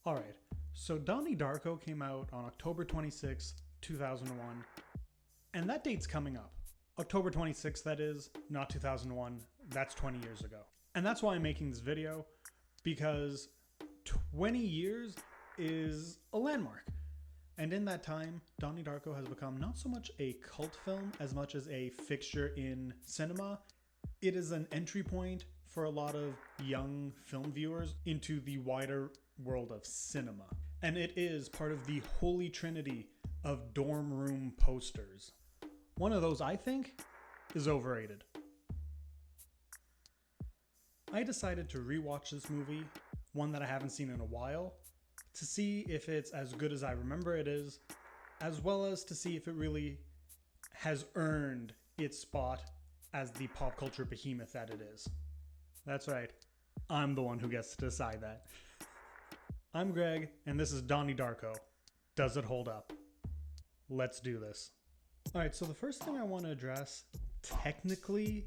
Alright, so Donnie Darko came out on October 26, 2001, and that date's coming up. October 26th, that is, not 2001, that's 20 years ago. And that's why I'm making this video, because 20 years is a landmark. And in that time, Donnie Darko has become not so much a cult film as much as a fixture in cinema. It is an entry point for a lot of young film viewers into the wider world of cinema. And it is part of the holy trinity of dorm room posters. One of those, I think, is overrated. I decided to rewatch this movie, one that I haven't seen in a while, to see if it's as good as I remember it is, as well as to see if it really has earned its spot as the pop culture behemoth that it is. That's right, I'm the one who gets to decide that. I'm Greg, and this is Donnie Darko. Does it hold up? Let's do this. Alright, so the first thing I want to address, technically,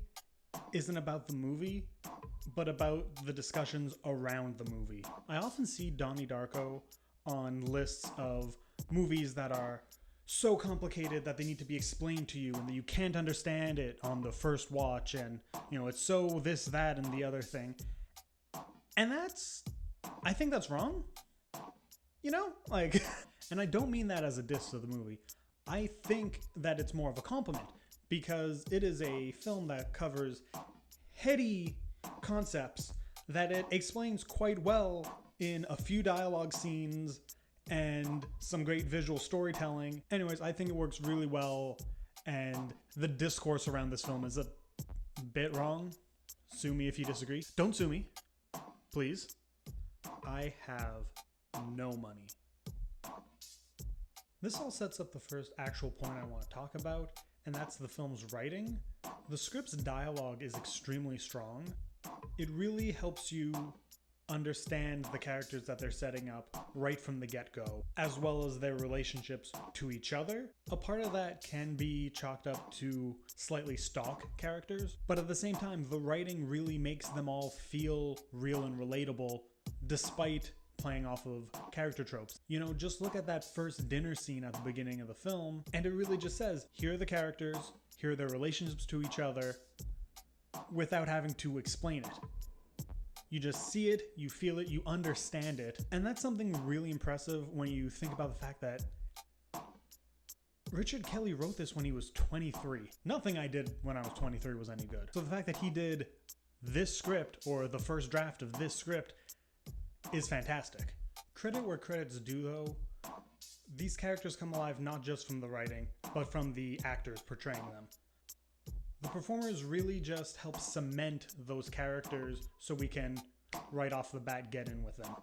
isn't about the movie, but about the discussions around the movie. I often see Donnie Darko on lists of movies that are so complicated that they need to be explained to you and that you can't understand it on the first watch, and it's so this, that, and the other thing. And I think that's wrong. And I don't mean that as a diss to the movie. I think that it's more of a compliment, because it is a film that covers heady concepts that it explains quite well in a few dialogue scenes and some great visual storytelling. Anyways, I think it works really well, and the discourse around this film is a bit wrong. Sue me if you disagree. Don't sue me, please. I have no money. This all sets up the first actual point I want to talk about, and that's the film's writing. The script's dialogue is extremely strong. It really helps you understand the characters that they're setting up right from the get-go, as well as their relationships to each other. A part of that can be chalked up to slightly stock characters, but at the same time, the writing really makes them all feel real and relatable, despite playing off of character tropes. Just look at that first dinner scene at the beginning of the film, and it really just says, here are the characters, here are their relationships to each other, without having to explain it. You just see it, you feel it, you understand it, and that's something really impressive when you think about the fact that Richard Kelly wrote this when he was 23. Nothing I did when I was 23 was any good. So the fact that he did this script, or the first draft of this script, is fantastic. Credit where credit's due, though. These characters come alive not just from the writing, but from the actors portraying them. The performers really just help cement those characters so we can, right off the bat, get in with them.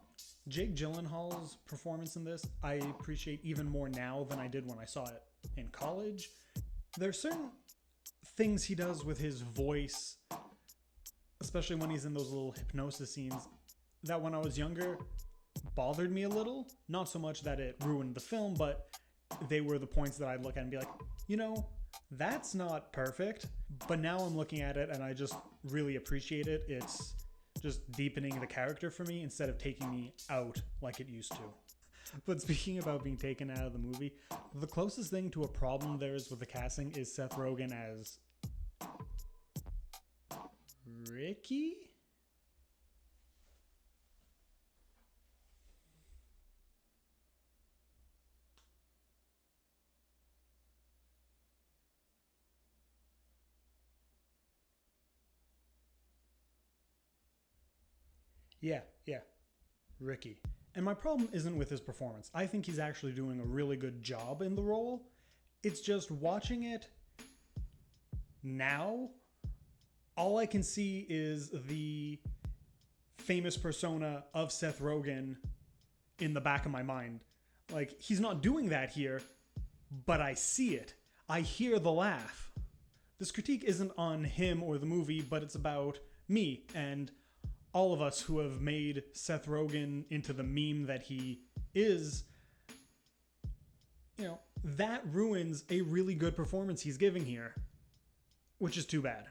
Jake Gyllenhaal's performance in this, I appreciate even more now than I did when I saw it in college. There are certain things he does with his voice, especially when he's in those little hypnosis scenes, that when I was younger bothered me a little. Not so much that it ruined the film, but they were the points that I'd look at and be like, that's not perfect. But now I'm looking at it and I just really appreciate it. It's just deepening the character for me instead of taking me out like it used to. But speaking about being taken out of the movie, the closest thing to a problem there is with the casting is Seth Rogen as Ricky? Yeah, Ricky. And my problem isn't with his performance. I think he's actually doing a really good job in the role. It's just watching it now, all I can see is the famous persona of Seth Rogen in the back of my mind. Like, he's not doing that here, but I see it. I hear the laugh. This critique isn't on him or the movie, but it's about me and all of us who have made Seth Rogen into the meme that he is. That ruins a really good performance he's giving here, which is too bad.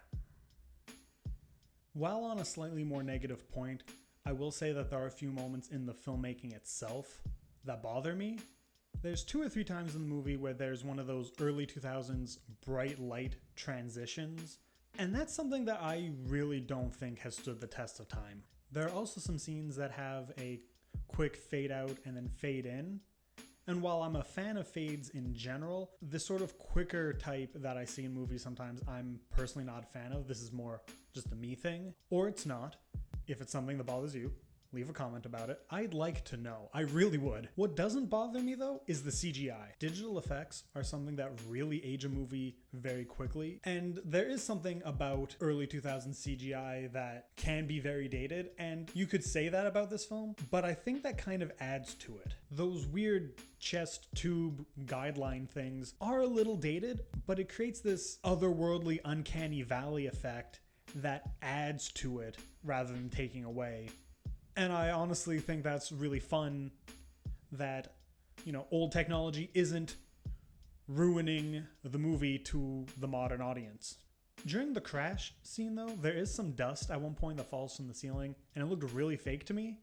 While on a slightly more negative point, I will say that there are a few moments in the filmmaking itself that bother me. There's 2 or 3 times in the movie where there's one of those early 2000s bright light transitions, and that's something that I really don't think has stood the test of time. There are also some scenes that have a quick fade out and then fade in, and while I'm a fan of fades in general, this sort of quicker type that I see in movies sometimes I'm personally not a fan of. This is more just a me thing, or it's not. If it's something that bothers you, leave a comment about it. I'd like to know. I really would. What doesn't bother me though is the CGI. Digital effects are something that really age a movie very quickly, and there is something about early 2000s CGI that can be very dated, and you could say that about this film, but I think that kind of adds to it. Those weird chest tube guideline things are a little dated, but it creates this otherworldly uncanny valley effect that adds to it rather than taking away. And I honestly think that's really fun that, old technology isn't ruining the movie to the modern audience. During the crash scene though, there is some dust at one point that falls from the ceiling, and it looked really fake to me.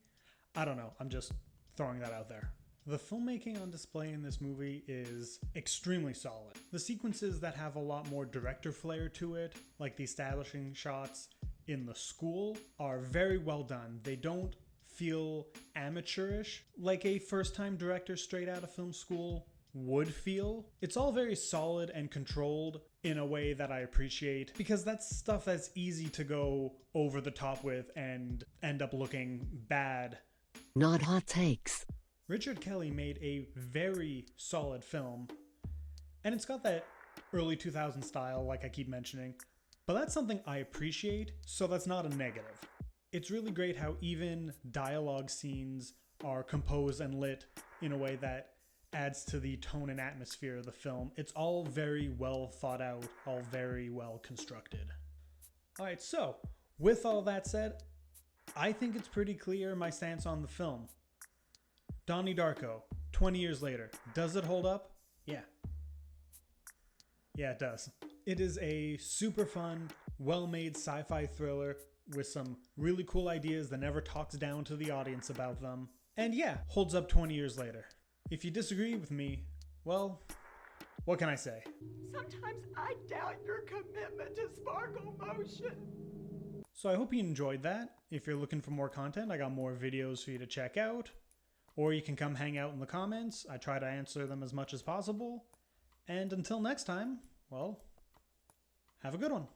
I don't know, I'm just throwing that out there. The filmmaking on display in this movie is extremely solid. The sequences that have a lot more director flair to it, like the establishing shots in the school, are very well done. They don't feel amateurish like a first-time director straight out of film school would feel. It's all very solid and controlled in a way that I appreciate, because that's stuff that's easy to go over the top with and end up looking bad. Not hot takes. Richard Kelly made a very solid film, and it's got that early 2000s style like I keep mentioning, but that's something I appreciate, so that's not a negative. It's really great how even dialogue scenes are composed and lit in a way that adds to the tone and atmosphere of the film. It's all very well thought out, all very well constructed. Alright, so with all that said, I think it's pretty clear my stance on the film. Donnie Darko, 20 years later, does it hold up? Yeah. Yeah, it does. It is a super fun, well-made sci-fi thriller with some really cool ideas that never talks down to the audience about them. And yeah, holds up 20 years later. If you disagree with me, well, what can I say? Sometimes I doubt your commitment to sparkle motion. So I hope you enjoyed that. If you're looking for more content, I got more videos for you to check out. Or you can come hang out in the comments. I try to answer them as much as possible. And until next time, well, have a good one.